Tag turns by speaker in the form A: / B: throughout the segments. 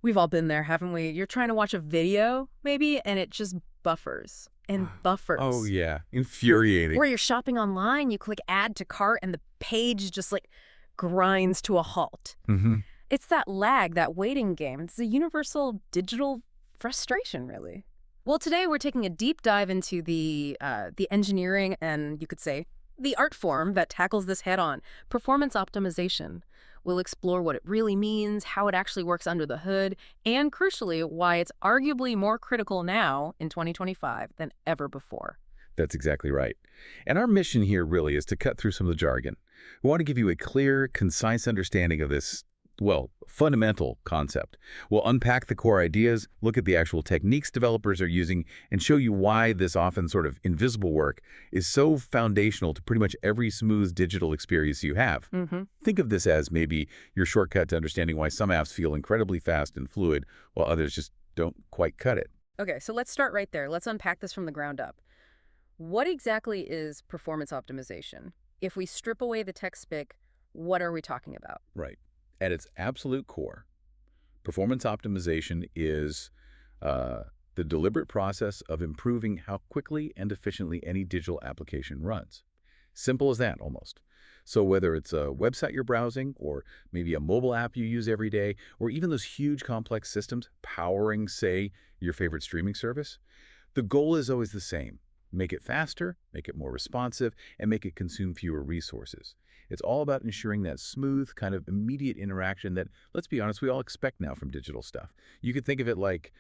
A: We've all been there, haven't we? You're trying to watch a video, maybe, and it just buffers and
B: Oh,
A: buffers.
B: yeah. Infuriating.
A: Or you're shopping online, you click add to cart, and the page just like grinds to a halt.
B: Hmm.
A: It's that lag, that waiting game. It's a universal digital frustration, really. Well, today we're taking a deep dive into the engineering and, you could say, the art form that tackles this head-on, performance optimization. We'll explore what it really means, how it actually works under the hood, and crucially, why it's arguably more critical now in 2025 than ever before.
B: That's exactly right. And our mission here really is to cut through some of the jargon. We want to give you a clear, concise understanding of this, well, fundamental concept. We'll unpack the core ideas, look at the actual techniques developers are using, and show you why this often sort of invisible work is so foundational to pretty much every smooth digital experience you have.
A: Mm-hmm.
B: Think of this as maybe your shortcut to understanding why some apps feel incredibly fast and fluid, while others just don't quite cut it.
A: Okay, so let's start right there. Let's unpack this from the ground up. What exactly is performance optimization? If we strip away the tech spec, what are we talking about?
B: Right. At its absolute core, performance optimization is the deliberate process of improving how quickly and efficiently any digital application runs. Simple as that, almost. So whether it's a website you're browsing, or maybe a mobile app you use every day, or even those huge complex systems powering, say, your favorite streaming service, the goal is always the same. Make it faster, make it more responsive, and make it consume fewer resources. It's all about ensuring that smooth, kind of immediate interaction that, let's be honest, we all expect now from digital stuff. You could think of it like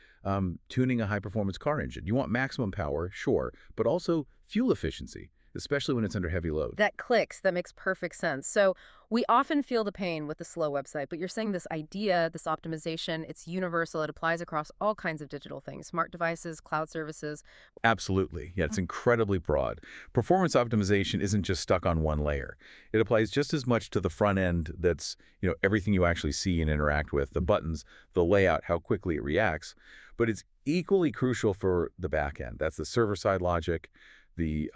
B: tuning a high-performance car engine. You want maximum power, sure, but also fuel efficiency, especially when it's under heavy load.
A: That clicks. That makes perfect sense. So we often feel the pain with the slow website, but you're saying this idea, this optimization, it's universal. It applies across all kinds of digital things, smart devices, cloud services.
B: Absolutely. Yeah, it's incredibly broad. Performance optimization isn't just stuck on one layer. It applies just as much to the front end that's, everything you actually see and interact with, the buttons, the layout, how quickly it reacts. But it's equally crucial for the back end. That's the server-side logic, the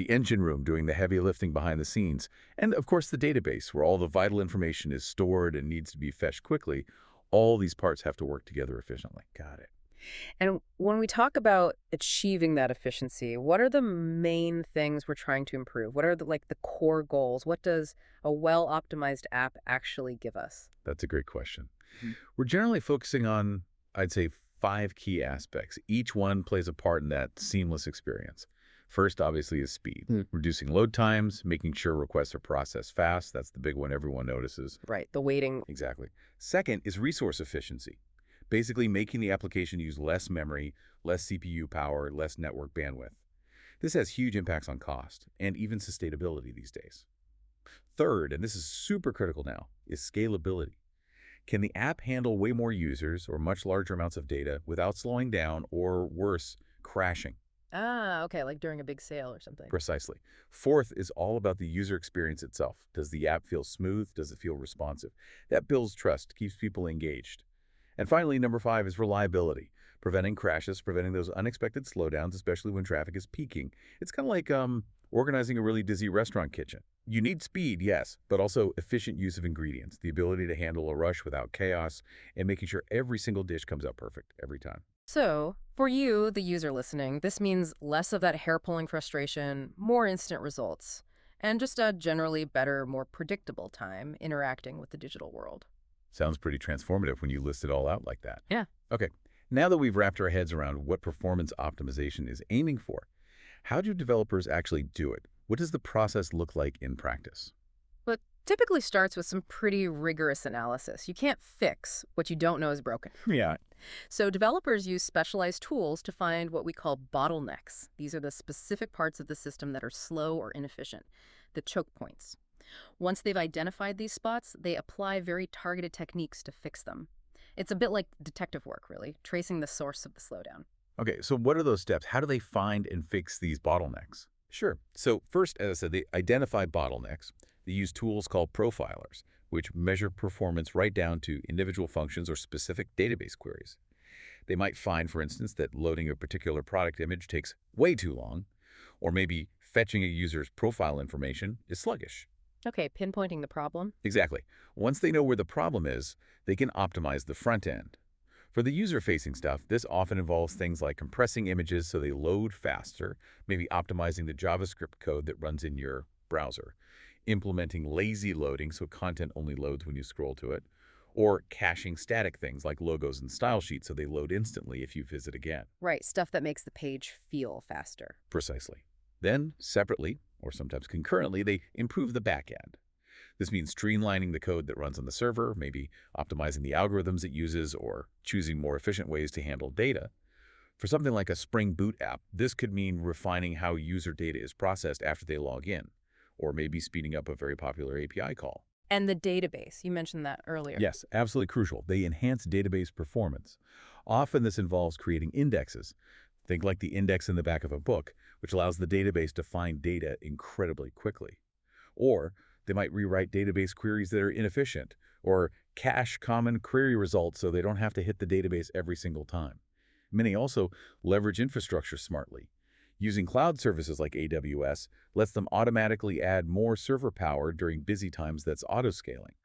B: engine room doing the heavy lifting behind the scenes, and of course the database where all the vital information is stored and needs to be fetched quickly. All these parts have to work together efficiently. Got it.
A: And when we talk about achieving that efficiency, what are the main things we're trying to improve? What are the core goals? What does a well-optimized app actually give us?
B: That's a great question.
A: Mhm.
B: We're generally focusing on, I'd say, 5 key aspects. Each one plays a part in that seamless experience. First, obviously, is speed. Reducing load times, making sure requests are processed fast. That's the big one everyone notices.
A: Right, the waiting.
B: Exactly. Second is resource efficiency. Basically making the application use less memory, less CPU power, less network bandwidth. This has huge impacts on cost and even sustainability these days. Third, and this is super critical now, is scalability. Can the app handle way more users or much larger amounts of data without slowing down or, worse, crashing?
A: Ah, okay, like during a big sale or something.
B: Precisely. Fourth is all about the user experience itself. Does the app feel smooth? Does it feel responsive? That builds trust, keeps people engaged. And finally, number 5 is reliability. Preventing crashes, preventing those unexpected slowdowns, especially when traffic is peaking. It's kind of like organizing a really busy restaurant kitchen. You need speed, yes, but also efficient use of ingredients, the ability to handle a rush without chaos, and making sure every single dish comes out perfect every time.
A: So, for you, the user listening, this means less of that hair-pulling frustration, more instant results, and just a generally better, more predictable time interacting with the digital world.
B: Sounds pretty transformative when you list it all out like that.
A: Yeah.
B: Okay, now that we've wrapped our heads around what performance optimization is aiming for, how do developers actually do it? What does the process look like in practice?
A: But typically starts with some pretty rigorous analysis. You can't fix what you don't know is broken.
B: Yeah.
A: So developers use specialized tools to find what we call bottlenecks. These are the specific parts of the system that are slow or inefficient, the choke points. Once they've identified these spots, they apply very targeted techniques to fix them. It's a bit like detective work, really, tracing the source of the slowdown.
B: Okay, so what are those steps? How do they find and fix these bottlenecks? Sure. So first, as I said, they identify bottlenecks. They use tools called profilers, which measure performance right down to individual functions or specific database queries. They might find, for instance, that loading a particular product image takes way too long, or maybe fetching a user's profile information is sluggish.
A: Okay, pinpointing the problem.
B: Exactly. Once they know where the problem is, they can optimize the front end. For the user-facing stuff, this often involves things like compressing images so they load faster, maybe optimizing the JavaScript code that runs in your browser, implementing lazy loading so content only loads when you scroll to it, or caching static things like logos and style sheets so they load instantly if you visit again.
A: Right, stuff that makes the page feel faster.
B: Precisely. Then, separately, or sometimes concurrently, they improve the backend. This means streamlining the code that runs on the server, maybe optimizing the algorithms it uses, or choosing more efficient ways to handle data. For something like a Spring Boot app, this could mean refining how user data is processed after they log in, or maybe speeding up a very popular API call.
A: And the database, you mentioned that earlier.
B: Yes, absolutely crucial. They enhance database performance. Often this involves creating indexes. Think like the index in the back of a book, which allows the database to find data incredibly quickly. Or they might rewrite database queries that are inefficient, or cache common query results so they don't have to hit the database every single time. Many also leverage infrastructure smartly. Using cloud services like AWS lets them automatically add more server power during busy times that's auto-scaling.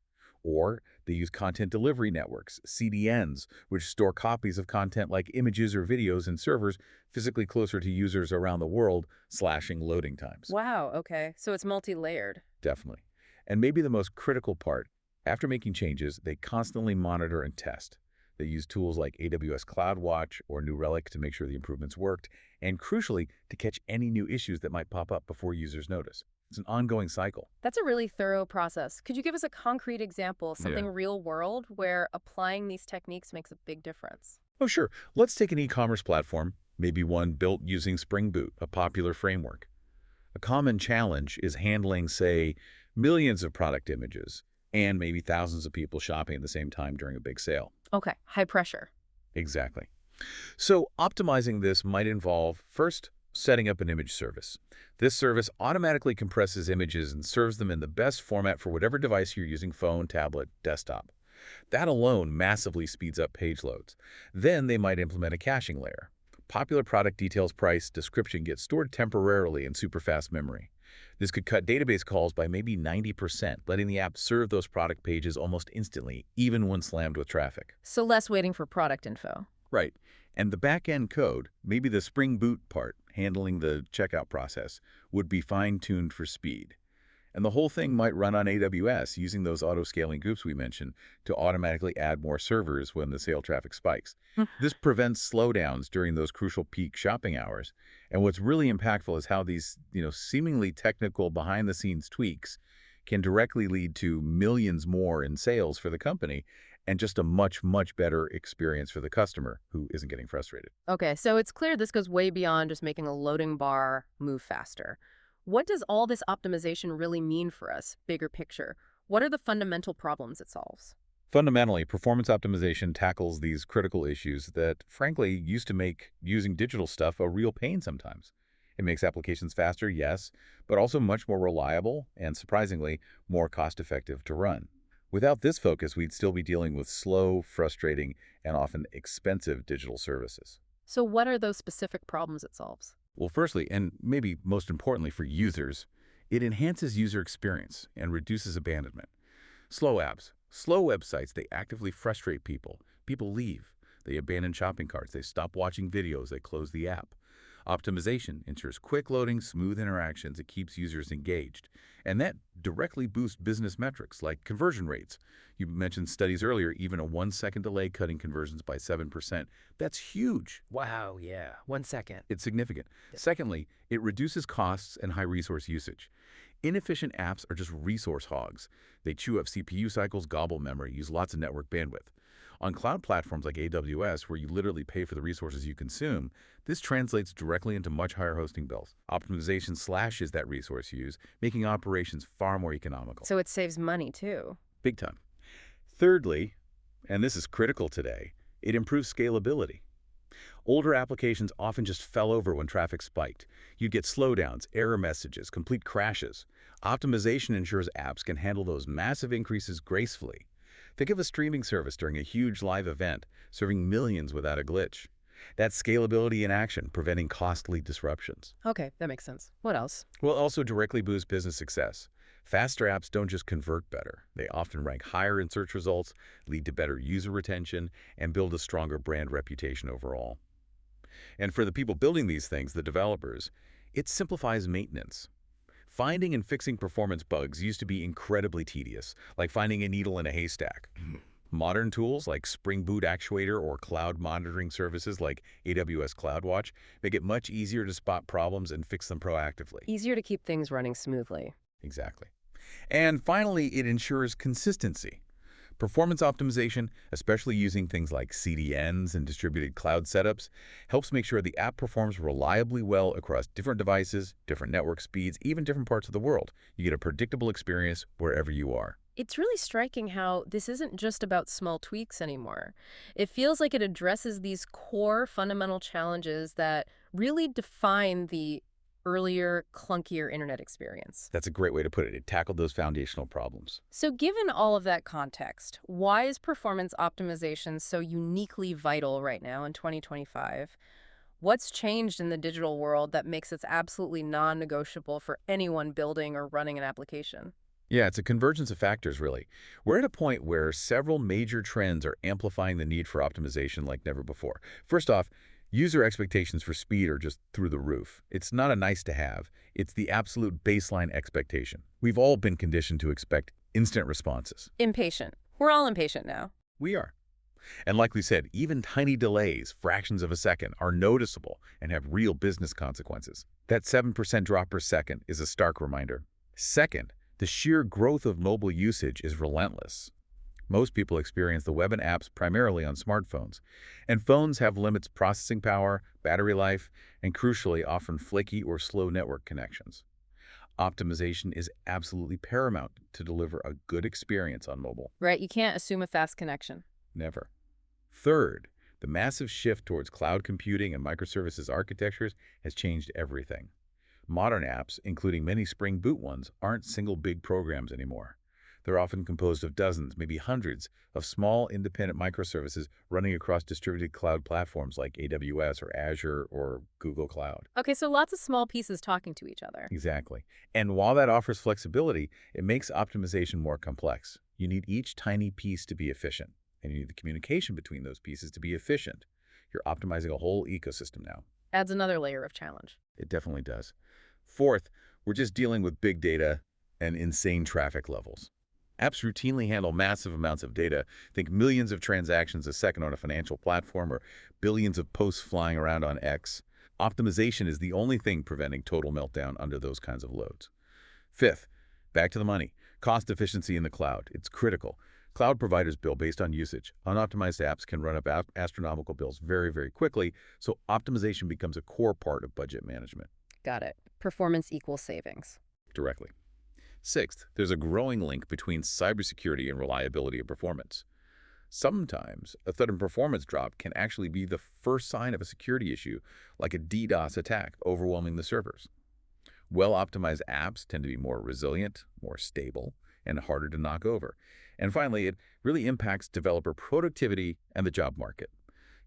B: Or they use content delivery networks, CDNs, which store copies of content like images or videos in servers physically closer to users around the world, slashing loading times.
A: Wow, okay. So it's multi-layered.
B: Definitely. And maybe the most critical part, after making changes, they constantly monitor and test. They use tools like AWS CloudWatch or New Relic to make sure the improvements worked, and crucially, to catch any new issues that might pop up before users notice. It's an ongoing cycle.
A: That's a really thorough process. Could you give us a concrete example, something real world, where applying these techniques makes a big difference?
B: Oh, sure. Let's take an e-commerce platform, maybe one built using Spring Boot, a popular framework. A common challenge is handling, say, millions of product images and maybe thousands of people shopping at the same time during a big sale.
A: Okay, high pressure.
B: Exactly. So optimizing this might involve, first, setting up an image service. This service automatically compresses images and serves them in the best format for whatever device you're using, phone, tablet, desktop. That alone massively speeds up page loads. Then they might implement a caching layer. Popular product details, price, description get stored temporarily in super-fast memory. This could cut database calls by maybe 90%, letting the app serve those product pages almost instantly, even when slammed with traffic.
A: So less waiting for product info.
B: Right. And the back-end code, maybe the Spring Boot part, handling the checkout process, would be fine-tuned for speed. And the whole thing might run on AWS using those auto-scaling groups we mentioned to automatically add more servers when the sale traffic spikes. This prevents slowdowns during those crucial peak shopping hours. And what's really impactful is how these, seemingly technical behind-the-scenes tweaks can directly lead to millions more in sales for the company and just a much, much better experience for the customer who isn't getting frustrated.
A: Okay, so it's clear this goes way beyond just making a loading bar move faster. What does all this optimization really mean for us, bigger picture? What are the fundamental problems it solves?
B: Fundamentally, performance optimization tackles these critical issues that, frankly, used to make using digital stuff a real pain sometimes. It makes applications faster, yes, but also much more reliable and, surprisingly, more cost-effective to run. Without this focus, we'd still be dealing with slow, frustrating, and often expensive digital services.
A: So what are those specific problems it solves?
B: Well, firstly, and maybe most importantly for users, it enhances user experience and reduces abandonment. Slow apps, slow websites, they actively frustrate people. People leave. They abandon shopping carts. They stop watching videos. They close the app. Optimization ensures quick loading, smooth interactions. It keeps users engaged. And that directly boosts business metrics like conversion rates. You mentioned studies earlier, even a 1-second delay cutting conversions by 7%. That's huge.
C: Wow, yeah. 1 second.
B: It's significant. Secondly, it reduces costs and high resource usage. Inefficient apps are just resource hogs. They chew up CPU cycles, gobble memory, use lots of network bandwidth. On cloud platforms like AWS, where you literally pay for the resources you consume, this translates directly into much higher hosting bills. Optimization slashes that resource use, making operations far more economical.
A: So it saves money, too.
B: Big time. Thirdly, and this is critical today, it improves scalability. Older applications often just fell over when traffic spiked. You'd get slowdowns, error messages, complete crashes. Optimization ensures apps can handle those massive increases gracefully. Think of a streaming service during a huge live event, serving millions without a glitch. That's scalability in action, preventing costly disruptions.
A: Okay, that makes sense. What else?
B: Will also directly boost business success. Faster apps don't just convert better. They often rank higher in search results, lead to better user retention, and build a stronger brand reputation overall. And for the people building these things, the developers, it simplifies maintenance. Finding and fixing performance bugs used to be incredibly tedious, like finding a needle in a haystack. Modern tools like Spring Boot Actuator or cloud monitoring services like AWS CloudWatch make it much easier to spot problems and fix them proactively.
A: Easier to keep things running smoothly.
B: Exactly. And finally, it ensures consistency. Performance optimization, especially using things like CDNs and distributed cloud setups, helps make sure the app performs reliably well across different devices, different network speeds, even different parts of the world. You get a predictable experience wherever you are.
A: It's really striking how this isn't just about small tweaks anymore. It feels like it addresses these core fundamental challenges that really define the earlier, clunkier internet experience.
B: That's a great way to put it. It tackled those foundational problems.
A: So given all of that context, why is performance optimization so uniquely vital right now in 2025? What's changed in the digital world that makes it absolutely non-negotiable for anyone building or running an application?
B: Yeah, it's a convergence of factors, really. We're at a point where several major trends are amplifying the need for optimization like never before. First off, user expectations for speed are just through the roof. It's not a nice to have. It's the absolute baseline expectation. We've all been conditioned to expect instant responses.
A: Impatient. We're all impatient now.
B: We are. And like we said, even tiny delays, fractions of a second, are noticeable and have real business consequences. That 7% drop per second is a stark reminder. Second, the sheer growth of mobile usage is relentless. Most people experience the web and apps primarily on smartphones, and phones have limits processing power, battery life, and crucially, often flaky or slow network connections. Optimization is absolutely paramount to deliver a good experience on mobile.
A: Right, you can't assume a fast connection.
B: Never. Third, the massive shift towards cloud computing and microservices architectures has changed everything. Modern apps, including many Spring Boot ones, aren't single big programs anymore. They're often composed of dozens, maybe hundreds, of small independent microservices running across distributed cloud platforms like AWS or Azure or Google Cloud.
A: Okay, so lots of small pieces talking to each other.
B: Exactly. And while that offers flexibility, it makes optimization more complex. You need each tiny piece to be efficient, and you need the communication between those pieces to be efficient. You're optimizing a whole ecosystem now.
A: Adds another layer of challenge.
B: It definitely does. Fourth, we're just dealing with big data and insane traffic levels. Apps routinely handle massive amounts of data. Think millions of transactions a second on a financial platform or billions of posts flying around on X. Optimization is the only thing preventing total meltdown under those kinds of loads. Fifth, back to the money. Cost efficiency in the cloud. It's critical. Cloud providers bill based on usage. Unoptimized apps can run up astronomical bills very, very quickly, so optimization becomes a core part of budget management.
A: Got it. Performance equals savings.
B: Directly. Sixth, there's a growing link between cybersecurity and reliability of performance. Sometimes, a sudden performance drop can actually be the first sign of a security issue, like a DDoS attack overwhelming the servers. Well-optimized apps tend to be more resilient, more stable, and harder to knock over. And finally, it really impacts developer productivity and the job market.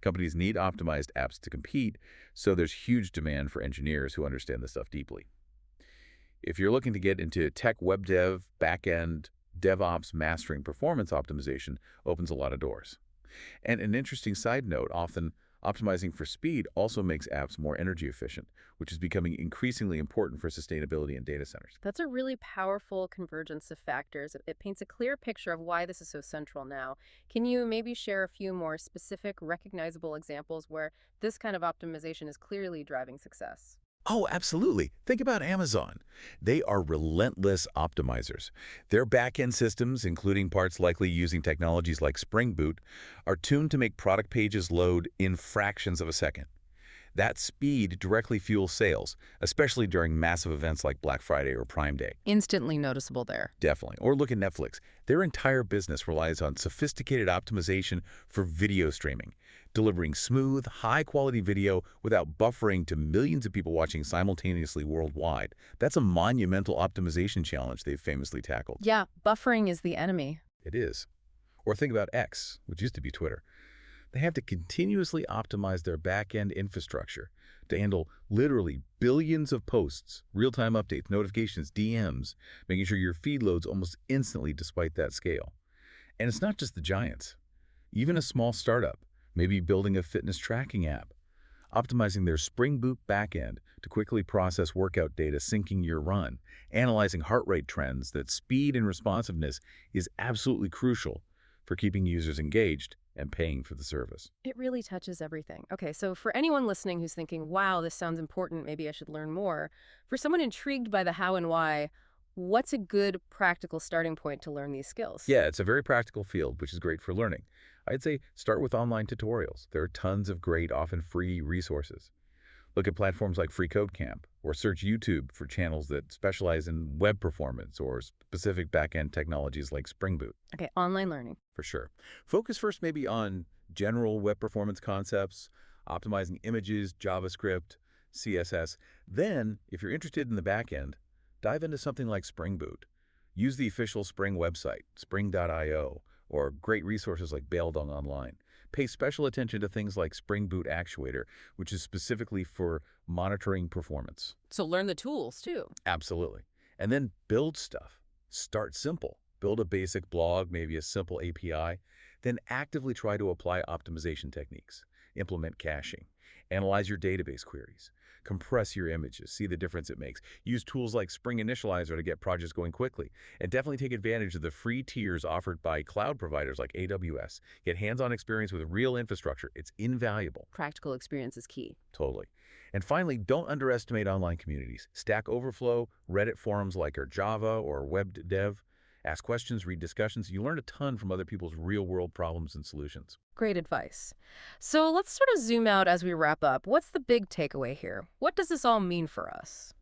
B: Companies need optimized apps to compete, so there's huge demand for engineers who understand this stuff deeply. If you're looking to get into tech web dev, backend, DevOps, mastering performance optimization opens a lot of doors. And an interesting side note, often optimizing for speed also makes apps more energy efficient, which is becoming increasingly important for sustainability in data centers.
A: That's a really powerful convergence of factors. It paints a clear picture of why this is so central now. Can you maybe share a few more specific, recognizable examples where this kind of optimization is clearly driving success?
B: Oh, absolutely. Think about Amazon. They are relentless optimizers. Their back-end systems, including parts likely using technologies like Spring Boot, are tuned to make product pages load in fractions of a second. That speed directly fuels sales, especially during massive events like Black Friday or Prime Day.
A: Instantly noticeable there.
B: Definitely. Or look at Netflix. Their entire business relies on sophisticated optimization for video streaming, delivering smooth, high-quality video without buffering to millions of people watching simultaneously worldwide. That's a monumental optimization challenge they've famously tackled.
A: Yeah, buffering is the enemy.
B: It is. Or think about X, which used to be Twitter. They have to continuously optimize their back-end infrastructure to handle literally billions of posts, real-time updates, notifications, DMs, making sure your feed loads almost instantly despite that scale. And it's not just the giants. Even a small startup, maybe building a fitness tracking app, optimizing their Spring Boot backend to quickly process workout data syncing your run, analyzing heart rate trends, that speed and responsiveness is absolutely crucial for keeping users engaged and paying for the service.
A: It really touches everything. Okay, so for anyone listening who's thinking, wow, this sounds important, maybe I should learn more, for someone intrigued by the how and why, what's a good practical starting point to learn these skills?
B: Yeah, it's a very practical field, which is great for learning. I'd say start with online tutorials. There are tons of great, often free resources. Look at platforms like Free Code Camp, or search YouTube for channels that specialize in web performance or specific backend technologies like Spring Boot.
A: Okay, online learning.
B: For sure. Focus first maybe on general web performance concepts, optimizing images, JavaScript, CSS. Then, if you're interested in the backend, dive into something like Spring Boot. Use the official Spring website, spring.io, or great resources like Baildong Online. Pay special attention to things like Spring Boot Actuator, which is specifically for monitoring performance.
A: So learn the tools too.
B: Absolutely. And then build stuff. Start simple. Build a basic blog, maybe a simple API. Then actively try to apply optimization techniques. Implement caching. Analyze your database queries. Compress your images. See the difference it makes. Use tools like Spring Initializer to get projects going quickly. And definitely take advantage of the free tiers offered by cloud providers like AWS. Get hands-on experience with real infrastructure. It's invaluable.
A: Practical experience is key.
B: Totally. And finally, don't underestimate online communities. Stack Overflow, Reddit forums like our Java or Web Dev. Ask questions, read discussions. You learn a ton from other people's real-world problems and solutions.
A: Great advice. So let's sort of zoom out as we wrap up. What's the big takeaway here? What does this all mean for us?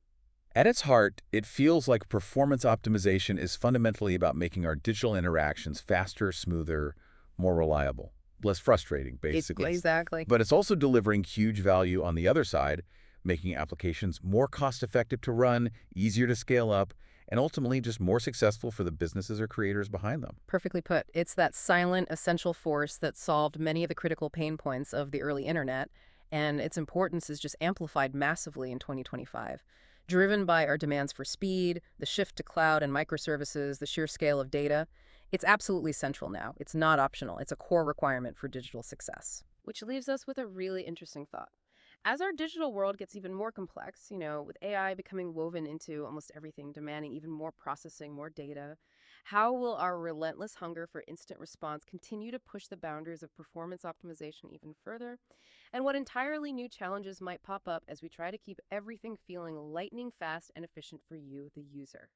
B: At its heart, it feels like performance optimization is fundamentally about making our digital interactions faster, smoother, more reliable, less frustrating, basically.
A: Exactly.
B: But it's also delivering huge value on the other side, making applications more cost-effective to run, easier to scale up, and ultimately just more successful for the businesses or creators behind them.
A: Perfectly put. It's that silent, essential force that solved many of the critical pain points of the early internet, and its importance is just amplified massively in 2025. Driven by our demands for speed, the shift to cloud and microservices, the sheer scale of data, it's absolutely central now. It's not optional. It's a core requirement for digital success. Which leaves us with a really interesting thought. As our digital world gets even more complex, with AI becoming woven into almost everything, demanding even more processing, more data, how will our relentless hunger for instant response continue to push the boundaries of performance optimization even further? And what entirely new challenges might pop up as we try to keep everything feeling lightning fast and efficient for you, the user?